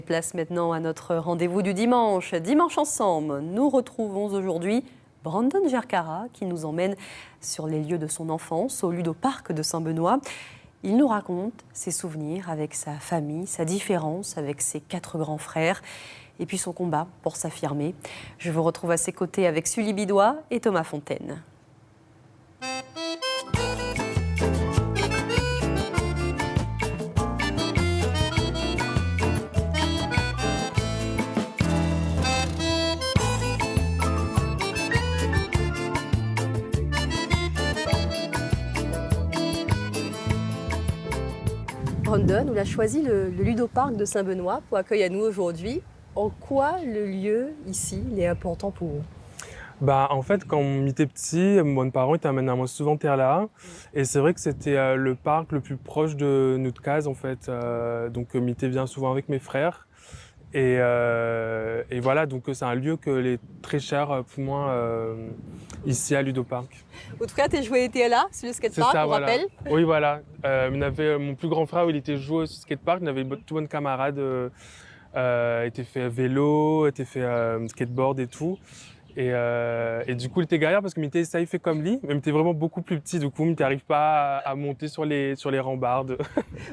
Place maintenant à notre rendez-vous du dimanche. Dimanche ensemble, nous retrouvons aujourd'hui Brandon Gercara qui nous emmène sur les lieux de son enfance au Ludoparc de Saint-Benoît. Il nous raconte ses souvenirs avec sa famille, sa différence avec ses 4 grands frères et puis son combat pour s'affirmer. Je vous retrouve à ses côtés avec Sully Bidois et Thomas Fontaine. Brandon, on a choisi le Ludoparc de Saint-Benoît pour accueillir à nous aujourd'hui. En quoi le lieu ici il est important pour vous? En fait, quand on était petit, mes parents ils t'amènent moi souvent terre là. Et c'est vrai que c'était le parc le plus proche de notre case en fait. Donc m'était bien souvent avec mes frères. Et voilà, donc c'est un lieu que est très cher pour moi ici à Ludoparc. Votre frère t'a joué était là sur le skatepark, on voilà. rappelle? Oui, voilà. Mon plus grand frère, il était joué au skatepark, il avait tout bon camarade, était fait vélo, était fait skateboard et tout. Et du coup, il était galère parce que m'était ça il fait comme lui, mais il était vraiment beaucoup plus petit. Du coup, il n'arrive pas à monter sur les rambardes.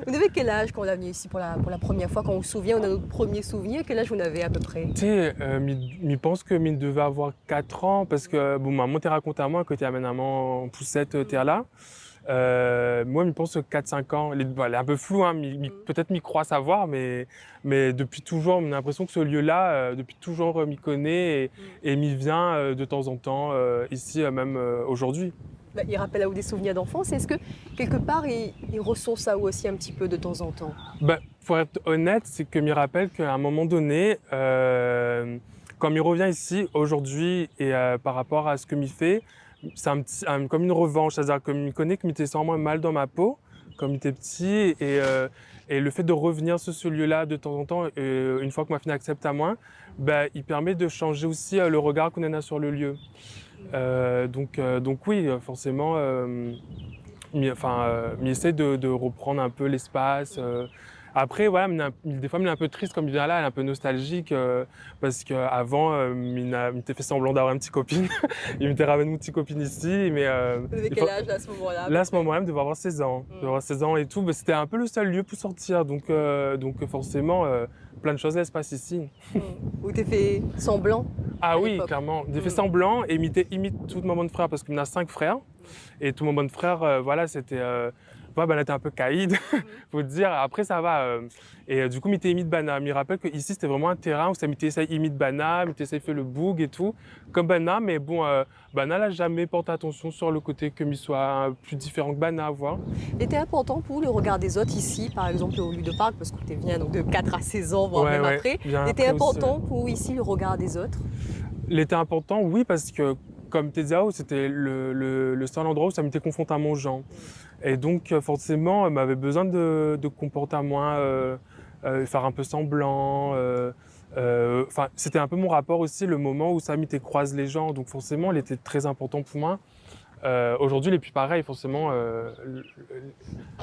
Vous avez quel âge quand on est venu ici pour la première fois? Quand on se souvient, on a notre premier souvenir. Quel âge vous avez à peu près? Tu sais, je pense que il devait avoir 4 ans parce que, bon, maman t'a raconté à moi que tu amènes maman en poussette, t'es là. Moi, je pense 4-5 ans. Elle est un peu flou, hein, peut-être m'y croit savoir, mais depuis toujours, on a l'impression que ce lieu-là, depuis toujours, m'y connaît et m'y vient de temps en temps, ici, même aujourd'hui. Il rappelle à vous des souvenirs d'enfance. Est-ce que quelque part, il ressource à vous aussi un petit peu de temps en temps? Pour être honnête, c'est que me rappelle qu'à un moment donné, quand il revient ici aujourd'hui et par rapport à ce que m'y fait, c'est comme une revanche, c'est-à-dire que me connaît que m'était sans moi mal dans ma peau, comme il était petit, et le fait de revenir sur ce lieu-là de temps en temps, une fois que ma fille accepte à moi, il permet de changer aussi le regard qu'on en a sur le lieu. Donc oui, forcément, il essaie de reprendre un peu l'espace. Après, voilà, des fois, il est un peu triste comme il vient là, il est un peu nostalgique parce qu'avant, il m'était fait semblant d'avoir une petite copine. Il m'était ramené une petite copine ici. Mais, vous avez quel âge là, à ce moment-là? Là, à ce moment-là, je devais avoir 16 ans. Je devais avoir 16 ans et tout. C'était un peu le seul lieu pour sortir. Donc forcément, plein de choses là se passent ici. Vous t'es fait semblant? Ah oui, clairement. J'ai fait semblant et imite tout mon bon frère parce qu'il y en a 5 frères. Et tout mon bon frère, voilà, c'était... elle était un peu caïd, faut te dire. Après, ça va. Et du coup, m'était imite Bana. Me rappelle que ici, c'était vraiment un terrain où ça m'était essayé imite Bana, m'était essayé fait le boug et tout, comme Bana. Mais bon, Bana n'a jamais porté attention sur le côté que m'y soit plus différent que Bana, voir. Il était important pour vous le regard des autres ici, par exemple au Ludoparc, parce que tu viens donc de 4 à 16 ans, voire même après. Il était important pour vous ici le regard des autres? Il était important, oui, parce que comme Tezao, c'était le seul endroit où ça m'était confronté à mon genre. Et donc, forcément, elle m'avait besoin de comportement, faire un peu semblant. C'était un peu mon rapport aussi, le moment où ça m'était croise les gens. Donc, forcément, il était très important pour moi. Aujourd'hui, il n'est plus pareil, forcément.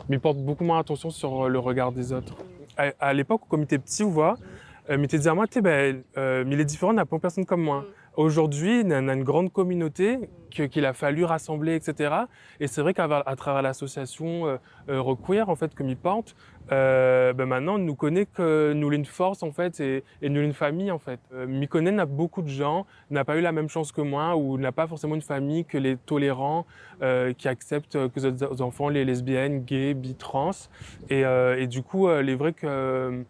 Il porte beaucoup moins attention sur le regard des autres. À l'époque, comme il était petit, vous voyez, il m'était dit à moi, mais il est différent, il n'y a pas personne comme moi. Aujourd'hui, il y a une grande communauté qu'il a fallu rassembler, etc. Et c'est vrai qu'à travers l'association Requeer, en fait, que m'y porte, maintenant, nous connaît que nous une force, en fait, et nous une famille, en fait. M'y connaît n'a beaucoup de gens, n'a pas eu la même chance que moi, ou n'a pas forcément une famille que les tolérants, qui acceptent que les enfants, les lesbiennes, gays, bi, trans. Et du coup, il est vrai que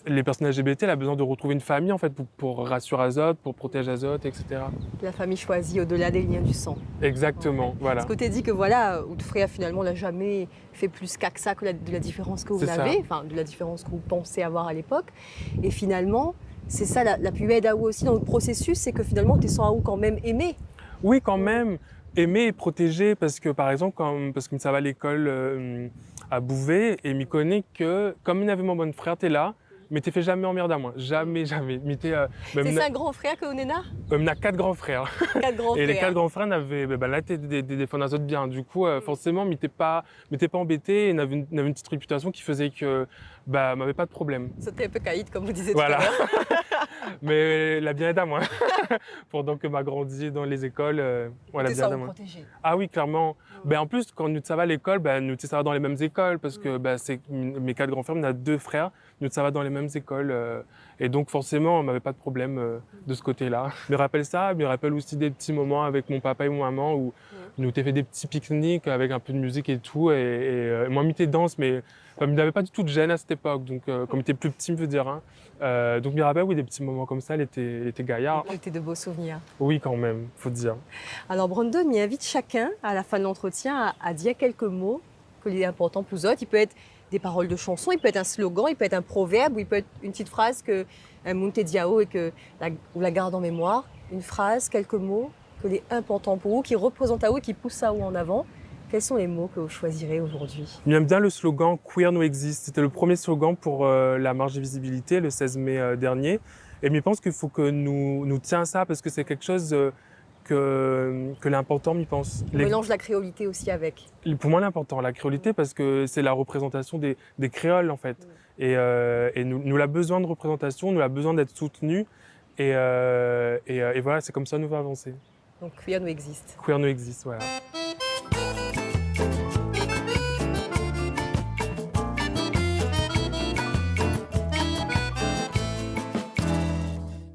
les personnes LGBT, elle a besoin de retrouver une famille en fait pour rassurer les autres, pour protéger les autres, etc. La famille choisie au-delà des liens du sang. Exactement, voilà. Parce que tu as dit que voilà, votre frère finalement n'a jamais fait plus cas que ça que de la différence que vous avez, enfin de la différence que vous pensez avoir à l'époque. Et finalement, c'est ça la plus aide à vous aussi dans le processus, c'est que finalement tu es sans à vous quand même aimé. Oui, quand même. Aimer et protéger, parce que par exemple, parce que ça va à l'école à Bouvet, et m'y connaît que, comme il avait mon bon frère, t'es là, mais t'es fait jamais emmerder à moi. Jamais, jamais. Mais C'est un grand frère que Onena? on a 4 grands frères. 4 grands Et les 4 frères. grands frères n'avaient, là, t'es des fois autres bien. Du coup, forcément, mais t'es pas embêté. Et on avait une petite réputation qui faisait que, m'avait pas de problème. C'était un peu caïd, comme vous disiez Voilà. tout à l'heure. Mais la bien aide à moi. Pendant que m'a grandi dans les écoles, la C'était bien ça, aide à vous moi. protéger. Ah oui, clairement. En plus, quand nous ça va à l'école, nous ça va dans les mêmes écoles parce que c'est mes 4 grands frères, on a 2 frères, nous ça va dans les mêmes écoles et donc forcément, on n'avait pas de problème de ce côté-là. Je me rappelle ça, je me rappelle aussi des petits moments avec mon papa et mon maman où nous t'ai fait des petits pique-niques avec un peu de musique et tout et moi m'étais danse mais il n'avait pas du tout de gêne à cette époque donc comme il était plus petit, je veux dire. Hein. Donc je me rappelle oui des petits moments comme ça, il était gaillard. C'était de beaux souvenirs. Oui quand même, faut dire. Alors Brandon il invite chacun à la fin de l'entretien à dire quelques mots que est important pour vous autres. Il peut être des paroles de chansons, il peut être un slogan, il peut être un proverbe, ou il peut être une petite phrase que Mounte Diao et que la garde en mémoire. Une phrase, quelques mots que est important pour vous, qui représente à vous et qui pousse à vous en avant. Quels sont les mots que vous choisirez aujourd'hui? J'aime bien le slogan Queer No Exist. C'était le premier slogan pour la marche des visibilités le 16 mai dernier. Et je pense qu'il faut que nous tenions à ça parce que c'est quelque chose que l'important, je pense. On mélange la créolité aussi avec. Pour moi, l'important, la créolité, parce que c'est la représentation des créoles, en fait. Et nous avons besoin de représentation, nous avons besoin d'être soutenus. Et voilà, c'est comme ça que nous va avancer. Donc Queer No Exist. Queer No Exist, voilà.